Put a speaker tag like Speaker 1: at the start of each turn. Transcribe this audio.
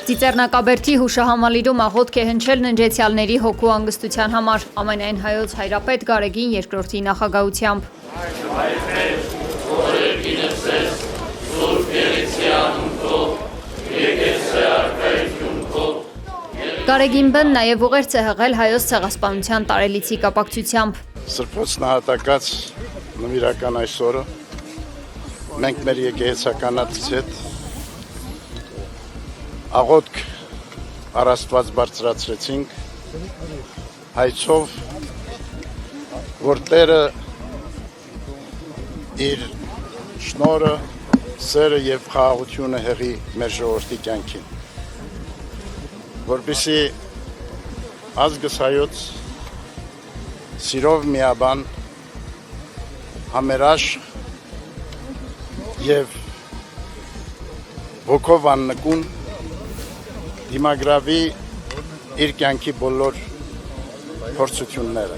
Speaker 1: Ծիծեռնակաբերդի հուշահամալիրում աղոթք է հնչել ննջեցյալների հոգու հանգստության համար, ամենայն հայոց հայրապետ Գարեգին II-ի նախագահությամբ։ Գարեգին Բ-ն նաև ուղերձ է հղել հայոց ցեղասպանության տարելիցի կապակցությամբ։
Speaker 2: Սրբոց նահատակած նվիրական այսօրը մենք մեր եկեղեցականացից հետ աղոթք առ Աստված բարձրացրեցինք հայցով, որ Տերը իր շնորհը, սերը եւ խաղաղությունը հղի մեր ժողովրդի կյանքին, որպեսզի ազգս հայոց սիրով միաբան, համերաշխ եւ ոգով աննկուն դիմագրավի իր կյանքի բոլոր փորձությունները։